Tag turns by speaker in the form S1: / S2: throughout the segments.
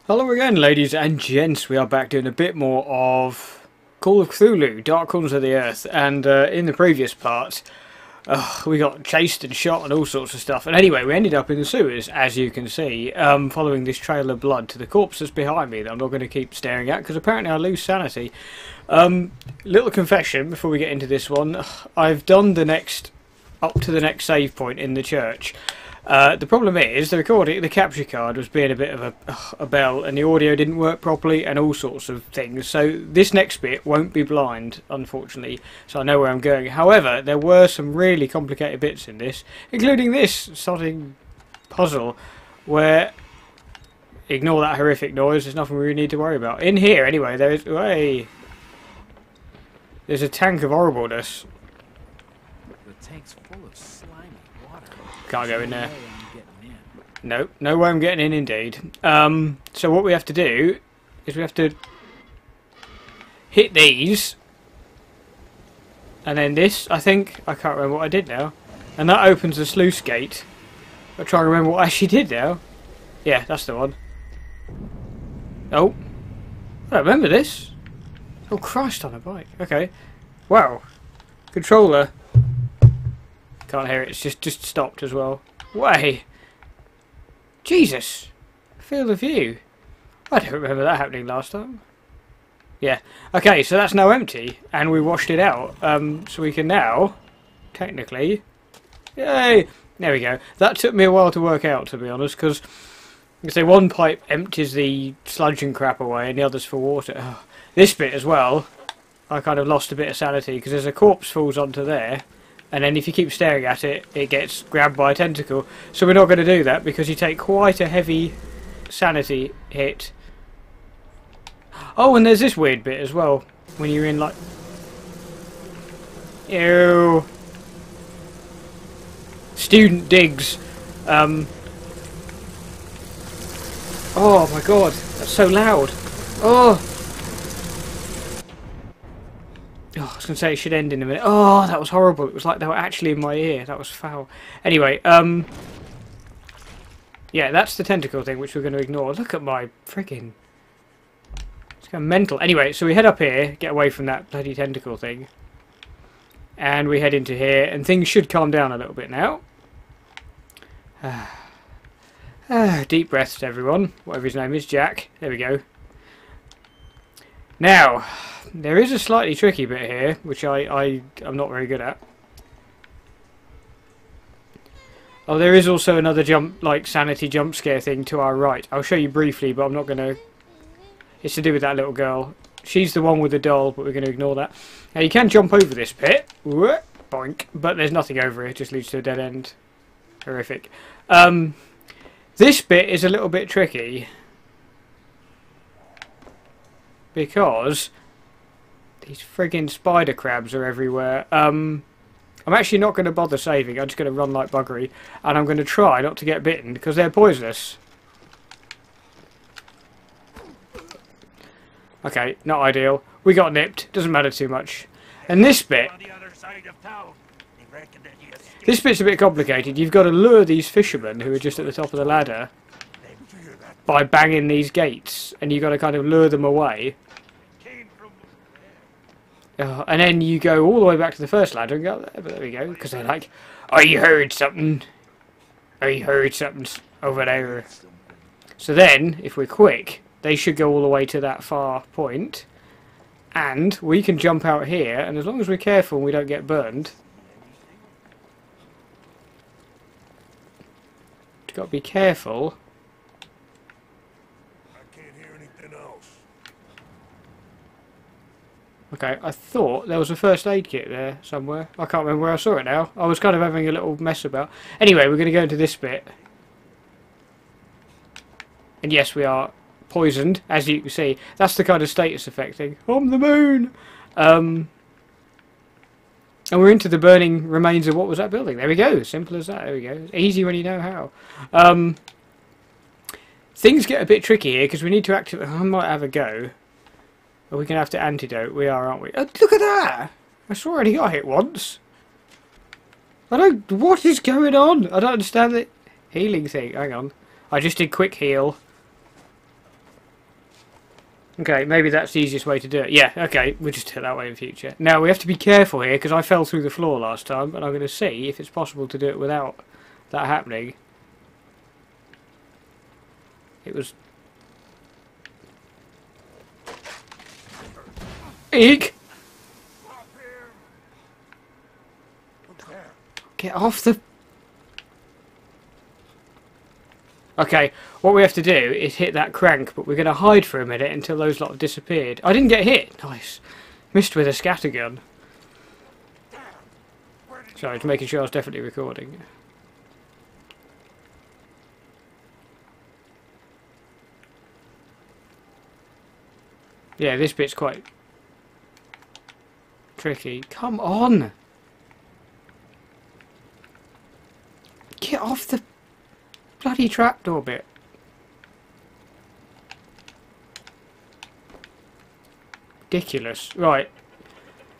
S1: Hello again, ladies and gents. We are back doing a bit more of Call of Cthulhu, Dark Corners of the Earth. And in the previous part, we got chased and shot and all sorts of stuff. And anyway, we ended up in the sewers, as you can see, following this trail of blood to the corpses behind me that I'm not going to keep staring at, because apparently I lose sanity. Little confession before we get into this one. I've done up to the next save point in the church. The problem is the capture card was being a bit of a bell, and the audio didn't work properly and all sorts of things. So this next bit won't be blind, unfortunately, so I know where I'm going. However, there were some really complicated bits in this, including this sodding puzzle where, ignore that horrific noise, there's nothing we really need to worry about. In here, anyway, there's a tank of horribleness.
S2: The tank's full of slimy water.
S1: Can't go in there. No, no way I'm getting in indeed. So what we have to do is we have to hit these. And then this, I think, I can't remember what I did now. And that opens the sluice gate. I'll try and remember what I actually did now. Yeah, that's the one. Oh. I don't remember this. Oh, Christ on a bike. Okay. Wow. Controller. Can't hear it. It's just stopped as well. Way. Jesus. Feel the view. I don't remember that happening last time. Yeah. Okay, so that's now empty, and we washed it out. So we can now, technically, yay! There we go. That took me a while to work out, to be honest, because you say one pipe empties the sludge and crap away, and the other's for water. Oh. This bit as well, I kind of lost a bit of sanity because there's a corpse falls onto there. And then if you keep staring at it, it gets grabbed by a tentacle. So we're not going to do that because you take quite a heavy sanity hit. Oh, and there's this weird bit as well. When you're in like... Ew. Student digs. Oh my god. That's so loud. Oh. Oh, I was going to say it should end in a minute. Oh, that was horrible. It was like they were actually in my ear. That was foul. Anyway, yeah, that's the tentacle thing, which we're going to ignore. Look at my friggin'... It's kind of mental. Anyway, so we head up here, get away from that bloody tentacle thing. And we head into here, and things should calm down a little bit now. Deep breaths, everyone. Whatever his name is, Jack. There we go. Now... There is a slightly tricky bit here, which I'm not very good at. Oh, there is also another sanity jump scare thing to our right. I'll show you briefly, but I'm not going to... It's to do with that little girl. She's the one with the doll, but we're going to ignore that. Now, you can jump over this bit. Boink. But there's nothing over it. It just leads to a dead end. Horrific. This bit is a little bit tricky. Because... These friggin' spider crabs are everywhere. I'm actually not going to bother saving. I'm just going to run like buggery. And I'm going to try not to get bitten, because they're poisonous. Okay, not ideal. We got nipped. Doesn't matter too much. And this bit... This bit's a bit complicated. You've got to lure these fishermen, who are just at the top of the ladder, by banging these gates. And you've got to kind of lure them away. And then you go all the way back to the first ladder and go there, but there we go, because they're like, oh, you heard something. Oh, you heard something over there. So then, if we're quick, they should go all the way to that far point, and we can jump out here, and as long as we're careful and we don't get burned, you've got to be careful. Okay, I thought there was a first aid kit there somewhere. I can't remember where I saw it now. I was kind of having a little mess about. Anyway, we're going to go into this bit. And yes, we are poisoned, as you can see. That's the kind of status effect thing. On the moon! And we're into the burning remains of what was that building. There we go. Simple as that. There we go. Easy when you know how. Things get a bit tricky here because we need to activate... I might have a go. Are we going to have to antidote? We are, aren't we? Oh, look at that! I saw already got hit once. What is going on? I don't understand the healing thing. Hang on. I just did quick heal. Okay, maybe that's the easiest way to do it. Yeah, okay, we'll just do it that way in future. Now, we have to be careful here, because I fell through the floor last time, and I'm going to see if it's possible to do it without that happening. It was... Eek! Get off the... Okay, what we have to do is hit that crank, but we're going to hide for a minute until those lot have disappeared. I didn't get hit! Nice. Missed with a scattergun. Sorry, just making sure I was definitely recording. Yeah, this bit's quite tricky. Come on! Get off the bloody trapdoor bit. Ridiculous. Right.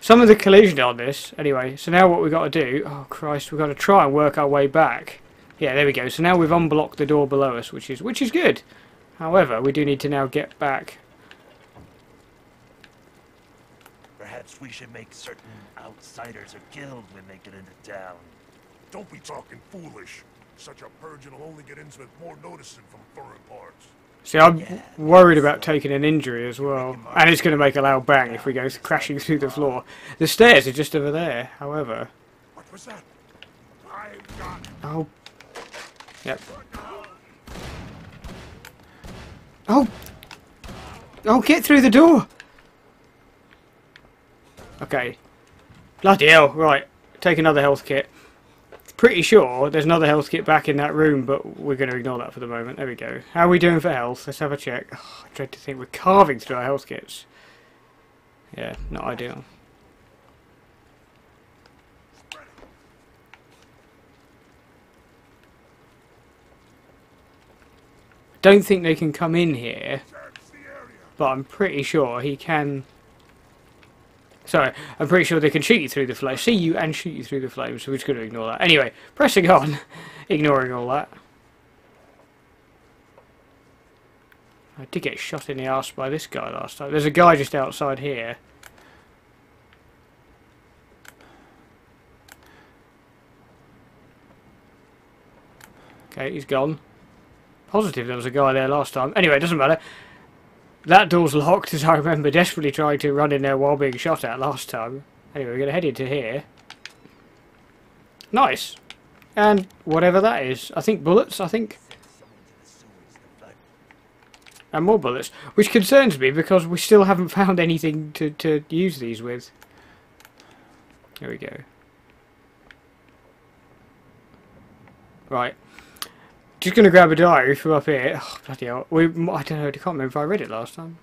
S1: Some of the collision on this. Anyway, so now what we've got to do... Oh, Christ, we've got to try and work our way back. Yeah, there we go. So now we've unblocked the door below us, which is good. However, we do need to now get back.
S3: Perhaps we should make certain outsiders are killed when they get into town.
S4: Don't be talking foolish. Such a purging will only get Innsmouth more noticing from foreign parts.
S1: See, I'm worried about taking an injury as well. And it's going to make a loud bang if we go crashing through the floor. The stairs are just over there, however.
S4: What was that? I've got...
S1: Oh. Yep. Oh! Oh, get through the door! Okay. Bloody hell, right. Take another health kit. Pretty sure there's another health kit back in that room, but we're going to ignore that for the moment. There we go. How are we doing for health? Let's have a check. Oh, I dread to think we're carving through our health kits. Yeah, not ideal. Don't think they can come in here, but I'm pretty sure he can... Sorry, I'm pretty sure they can shoot you through the flames. See you and shoot you through the flames, so we're just going to ignore that. Anyway, pressing on, ignoring all that. I did get shot in the arse by this guy last time. There's a guy just outside here. Okay, he's gone. Positive there was a guy there last time. Anyway, it doesn't matter. That door's locked, as I remember desperately trying to run in there while being shot at last time. Anyway, we're going to head into here. Nice. And whatever that is. I think bullets, I think. And more bullets. Which concerns me because we still haven't found anything to use these with. There we go. Right. Just going to grab a diary from up here. Oh, bloody hell. I don't know, I can't remember if I read it last time.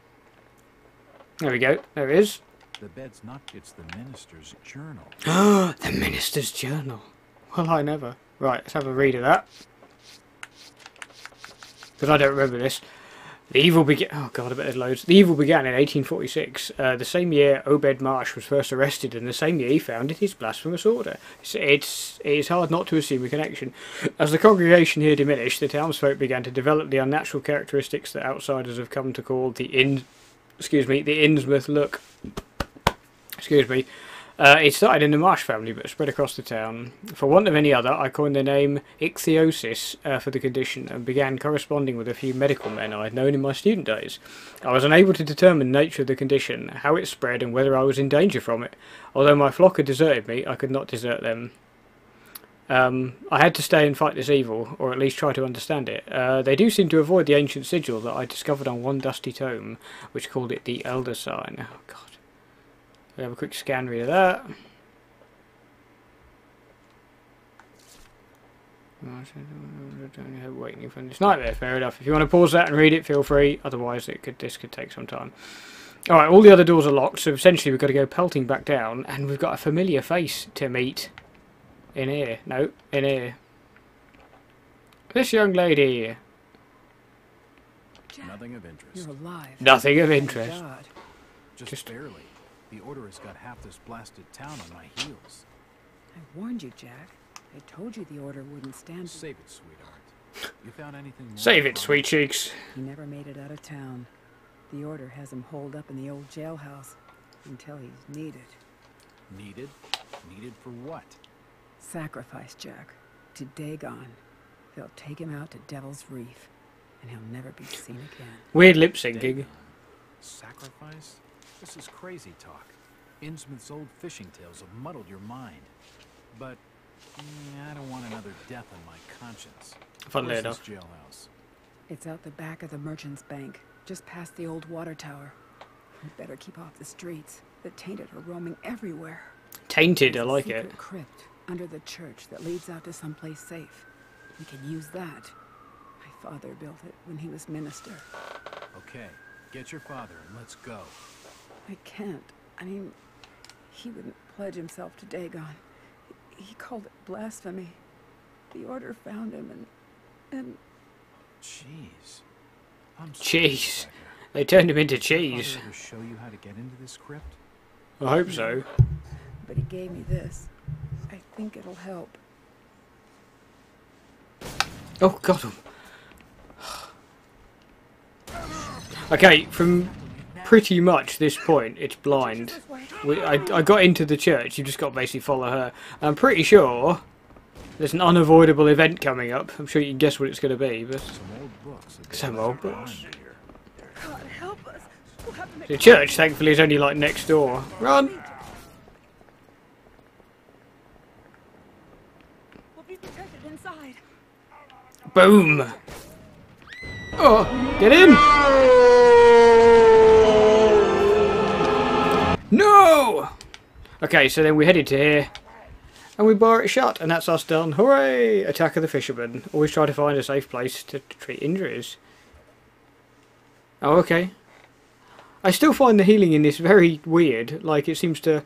S1: There we go. There it is.
S2: The bed's not, it's the minister's journal.
S1: The minister's journal. Well, I never. Right, let's have a read of that. Because I don't remember this. The evil began... Oh god, I bet there's loads. The evil began in 1846. The same year Obed Marsh was first arrested, and the same year he founded his blasphemous order. It is hard not to assume a connection. As the congregation here diminished, the townsfolk began to develop the unnatural characteristics that outsiders have come to call the Innsmouth look. Excuse me. It started in the Marsh family, but spread across the town. For want of any other, I coined the name ichthyosis for the condition, and began corresponding with a few medical men I had known in my student days. I was unable to determine the nature of the condition, how it spread, and whether I was in danger from it. Although my flock had deserted me, I could not desert them. I had to stay and fight this evil, or at least try to understand it. They do seem to avoid the ancient sigil that I discovered on one dusty tome, which called it the Elder Sign. Oh, God. We have a quick scan read of that. Waiting for this nightmare. Fair enough. If you want to pause that and read it, feel free. Otherwise, this could take some time. All right, all the other doors are locked, so essentially we've got to go pelting back down, and we've got a familiar face to meet. In here. No, in here. This young lady.
S2: Jack, nothing of interest.
S5: You're alive.
S1: Nothing of interest.
S5: God.
S2: Just barely. The Order has got half this blasted town on my heels.
S5: I warned you, Jack. I told you the Order wouldn't stand.
S2: Save it, sweetheart. You found anything more?
S1: Save it, sweet cheeks.
S5: He never made it out of town. The Order has him holed up in the old jailhouse until he's needed.
S2: Needed? Needed for what?
S5: Sacrifice, Jack. To Dagon. They'll take him out to Devil's Reef, and he'll never be seen again.
S1: Weird lip syncing.
S2: Sacrifice? This is crazy talk. Innsmouth's old fishing tales have muddled your mind. But I don't want another death on my conscience.
S1: Funnily
S2: Where's
S1: enough.
S2: this jailhouse?
S5: It's out the back of the Merchant's Bank, just past the old water tower. We better keep off the streets. The tainted are roaming everywhere.
S1: Tainted, I
S5: There's a
S1: like
S5: secret
S1: it.
S5: crypt under the church that leads out to someplace safe. We can use that. My father built it when he was minister.
S2: Okay, get your father and let's go.
S5: I can't. I mean, he wouldn't pledge himself to Dagon. He called it blasphemy. The Order found him and...
S2: Jeez. I'm sorry,
S1: Cheese.
S2: Rebecca.
S1: They turned him into
S2: Did your
S1: cheese.
S2: father ever show you how to get into this crypt?
S1: I hope so.
S5: But he gave me this. I think it'll help.
S1: Oh, got him. Okay, from pretty much this point, it's blind. I got into the church, you just got to basically follow her. I'm pretty sure there's an unavoidable event coming up. I'm sure you can guess what it's going to be, but...
S2: Some old books. that
S1: Some
S2: go
S1: old
S2: back
S1: books.
S2: behind you.
S5: God help us. We'll have to make
S1: The church, thankfully, is only like next door. Run!
S5: We'll be protected inside.
S1: Boom! Oh, get in! No! Okay, so then we headed to here, and we bar it shut, and that's us done. Hooray! Attack of the Fishermen. Always try to find a safe place to treat injuries. Oh, okay. I still find the healing in this very weird. Like, it seems to...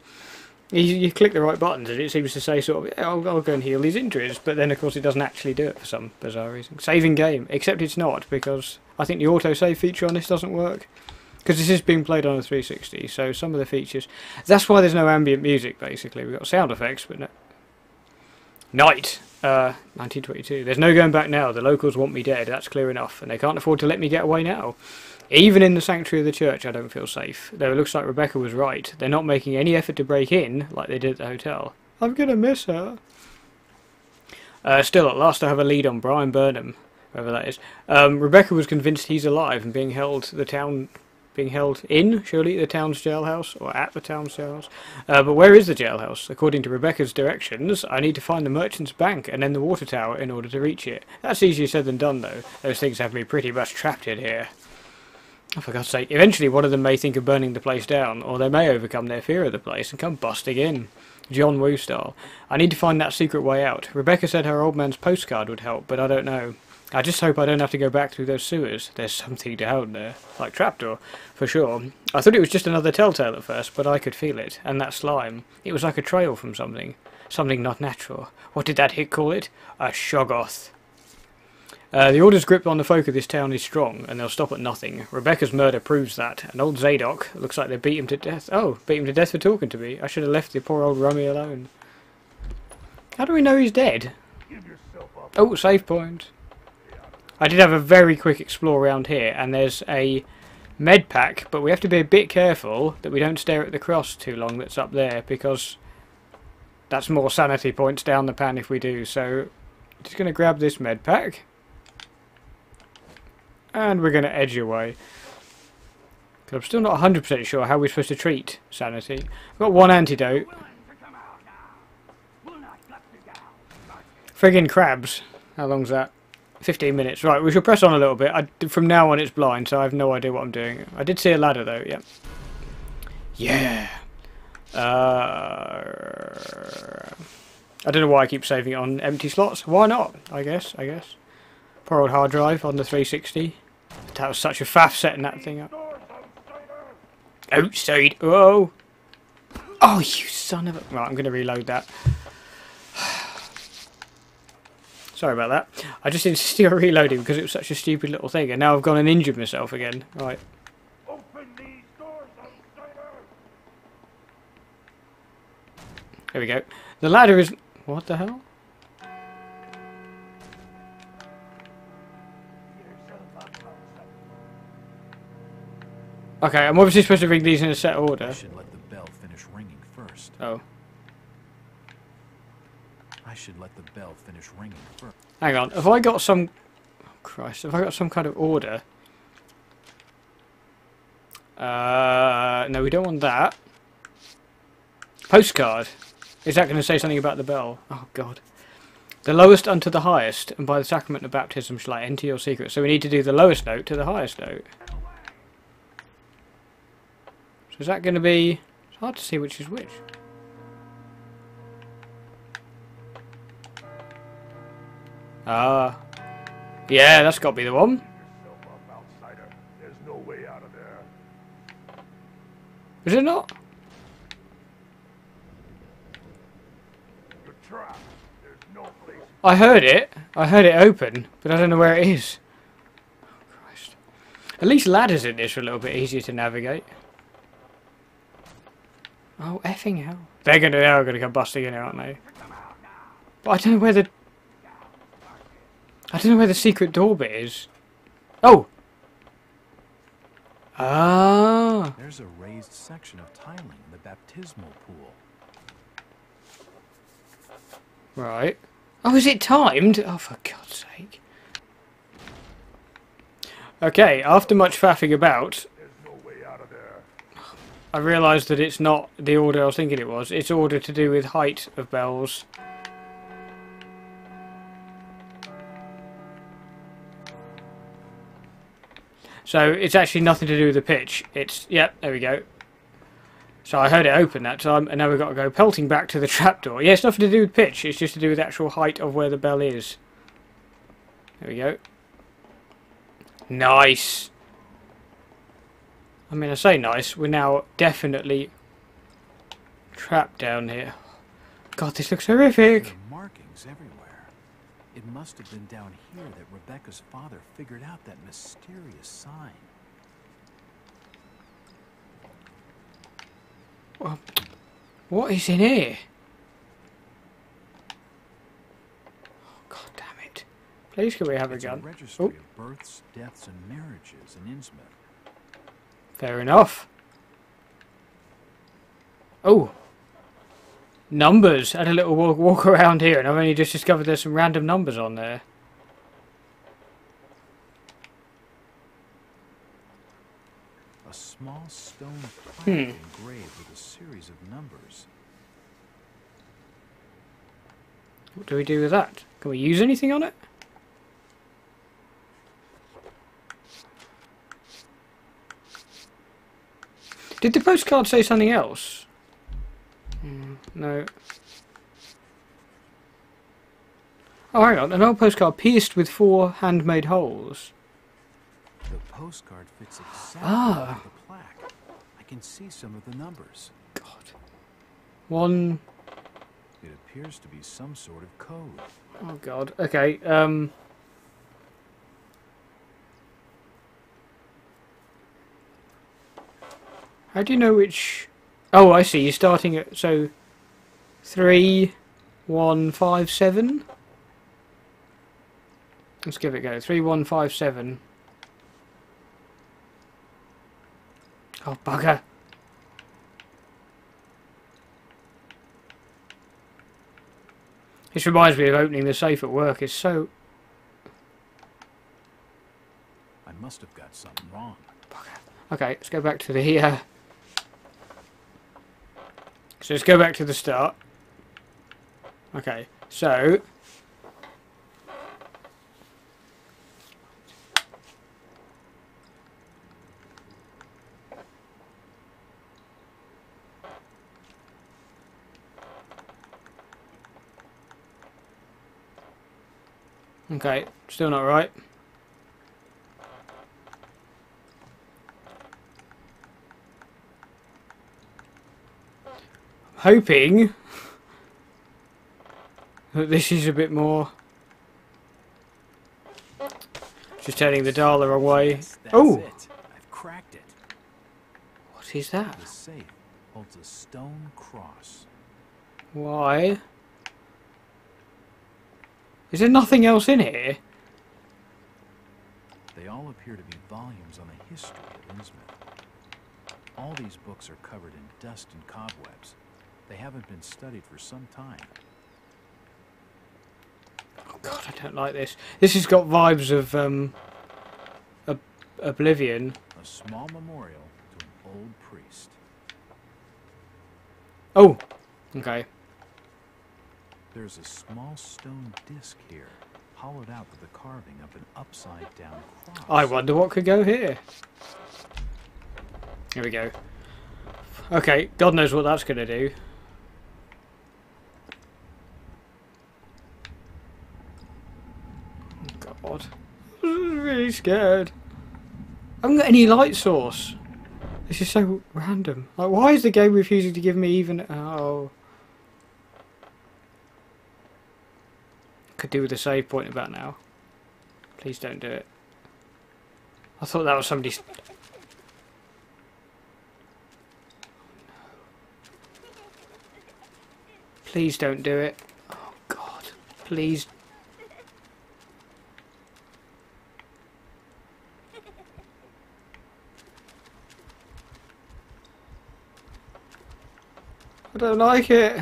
S1: You click the right buttons and it seems to say sort of, yeah, I'll go and heal these injuries, but then of course it doesn't actually do it for some bizarre reason. Saving game, except it's not, because I think the autosave feature on this doesn't work. Because this is being played on a 360, so some of the features... That's why there's no ambient music, basically. We've got sound effects, but no... Night! 1922. There's no going back now. The locals want me dead, that's clear enough, and they can't afford to let me get away now. Even in the sanctuary of the church, I don't feel safe. Though it looks like Rebecca was right. They're not making any effort to break in, like they did at the hotel. I'm gonna miss her. Still, at last I have a lead on Brian Burnham, whoever that is. Rebecca was convinced he's alive and being held in, surely, the town's jailhouse, or at the town's jailhouse. But where is the jailhouse? According to Rebecca's directions, I need to find the Merchant's Bank and then the water tower in order to reach it. That's easier said than done, though. Those things have me pretty much trapped in here. Oh, for God's sake. Eventually one of them may think of burning the place down, or they may overcome their fear of the place and come busting in. John Woo style. I need to find that secret way out. Rebecca said her old man's postcard would help, but I don't know. I just hope I don't have to go back through those sewers. There's something down there. Like trapdoor, for sure. I thought it was just another telltale at first, but I could feel it. And that slime. It was like a trail from something. Something not natural. What did that hick call it? A shoggoth. The Order's grip on the folk of this town is strong, and they'll stop at nothing. Rebecca's murder proves that. And old Zadok, looks like they beat him to death. Oh, beat him to death for talking to me. I should have left the poor old rummy alone. How do we know he's dead? Oh, save point. I did have a very quick explore around here, and there's a med pack, but we have to be a bit careful that we don't stare at the cross too long that's up there, because that's more sanity points down the pan if we do. So, just going to grab this med pack. And we're going to edge away. Because I'm still not 100% sure how we're supposed to treat sanity. I've got one antidote. Friggin' crabs. How long's that? 15 minutes. Right, we shall press on a little bit. From now on it's blind, so I have no idea what I'm doing. I did see a ladder though, yeah. Yeah. I don't know why I keep saving it on empty slots. Why not? I guess. Poor old hard drive on the 360. That was such a faff setting that thing up. Outside. Whoa. Oh, you son of a... Right, I'm going to reload that. Sorry about that. I just insisted on reloading because it was such a stupid little thing, and now I've gone and injured myself again. Right.
S4: Open these doors, outsider!
S1: There we go. The ladder is... What the hell? Okay, I'm obviously supposed to ring these in a set order.
S2: I should let the bell finish ringing first.
S1: Oh.
S2: I should let the bell finish ringing first.
S1: Hang on, have I got some... Oh, Christ, have I got some kind of order? No, we don't want that. Postcard. Is that going to say something about the bell? Oh, God. The lowest unto the highest, and by the sacrament of baptism shall I enter your secret. So we need to do the lowest note to the highest note. So is that going to be... It's hard to see which is which. Ah. Yeah, that's got to be the one.
S4: Yourself up, outsider. There's no way out of there.
S1: Is it not?
S4: You're trapped. There's no place.
S1: I heard it. I heard it open, but I don't know where it is. Oh, Christ. At least ladders in this are a little bit easier to navigate. Oh, effing hell. They are gonna come busting in, aren't they? But I don't know where the... I don't know where the secret door bit is. Oh! Ah!
S2: There's a raised section of tiling in the baptismal pool.
S1: Right. Oh, is it timed? Oh, for God's sake. Okay, after much faffing about,
S4: There's no way out of there.
S1: I realised that it's not the order I was thinking it was. It's order to do with height of bells. So it's actually nothing to do with the pitch. It's... Yep, there we go. So I heard it open that time, and now we've got to go pelting back to the trapdoor. Yeah, it's nothing to do with pitch. It's just to do with the actual height of where the bell is. There we go. Nice. I mean, I say nice. We're now definitely trapped down here. God, this looks horrific.
S2: There are markings everywhere. It must have been down here that Rebecca's father figured out that mysterious sign.
S1: Well, what is in here? Oh, God damn it. Please can we have a
S2: It's
S1: gun?
S2: a registry
S1: Oh,
S2: of births, deaths, and marriages in Innsmouth.
S1: fair enough. Oh. Numbers. Had a little walk around here and I've only just discovered there's some random numbers on there.
S2: A small stone plaque engraved with a series of numbers.
S1: What do we do with that? Can we use anything on it? Did the postcard say something else? No. Oh, hang on. An old postcard pierced with 4 handmade holes.
S2: The postcard fits exactly
S1: Ah.
S2: with the plaque. I can see some of the numbers.
S1: God. 1...
S2: It appears to be some sort of code.
S1: Oh, God. Okay, how do you know which... Oh, I see. You're starting at... So... 3157? Let's give it a go. 3157. Oh, bugger. This reminds me of opening the safe at work. It's so...
S2: I must have got something wrong.
S1: Okay, let's go back to the... So let's go back to the start. Okay, so... Okay, still not right. Hoping that this is a bit more... Just turning the dial the wrong way.
S2: Yes, that's
S1: Oh!
S2: it. I've cracked it.
S1: What is that?
S2: The safe holds a stone cross.
S1: Why? Is there nothing else in here?
S2: They all appear to be volumes on the history of Innsmouth. All these books are covered in dust and cobwebs. They haven't been studied for some time.
S1: Oh God, I don't like this. This has got vibes of Oblivion.
S2: A small memorial to an old priest.
S1: Oh, okay.
S2: There's a small stone disc here, hollowed out with the carving of an upside-down cross.
S1: I wonder what could go here. Here we go. Okay, God knows what that's going to do. God. I'm really scared. I haven't got any light source. This is so random. Like, why is the game refusing to give me even... Oh. Could do with a save point about now. Please don't do it. I thought that was somebody's... Please don't do it. Oh God. Please. I don't like it.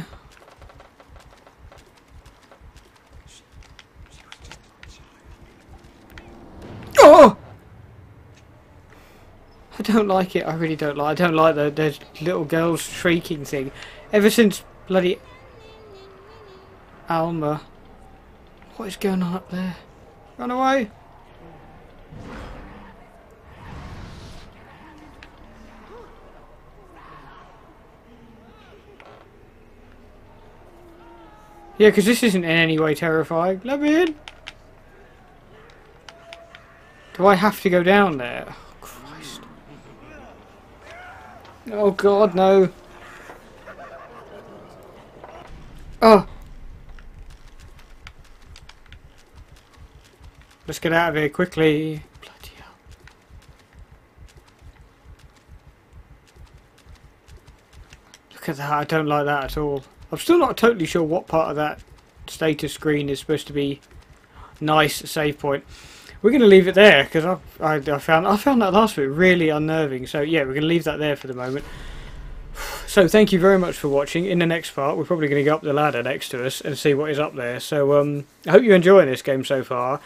S1: Oh! I don't like it. I really don't like. I don't like the little girls shrieking thing. Ever since bloody Alma. What is going on up there? Run away! Yeah, because this isn't in any way terrifying. Let me in! Do I have to go down there? Oh, Christ. Oh God, no. Oh! Let's get out of here quickly. Bloody hell. Look at that, I don't like that at all. I'm still not totally sure what part of that status screen is supposed to be nice save point. We're going to leave it there because I found that last bit really unnerving. So yeah, we're going to leave that there for the moment. So thank you very much for watching. In the next part, we're probably going to go up the ladder next to us and see what is up there. So I hope you're enjoying this game so far.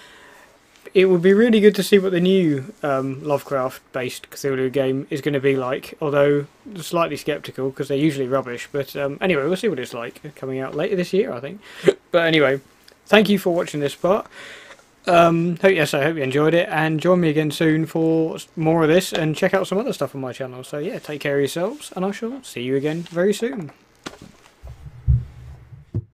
S1: It would be really good to see what the new Lovecraft-based Cthulhu game is going to be like, although slightly sceptical because they're usually rubbish. But anyway, we'll see what it's like coming out later this year, I think. But anyway, thank you for watching this part. I hope you enjoyed it, and join me again soon for more of this, and check out some other stuff on my channel. So yeah, take care of yourselves, and I shall see you again very soon.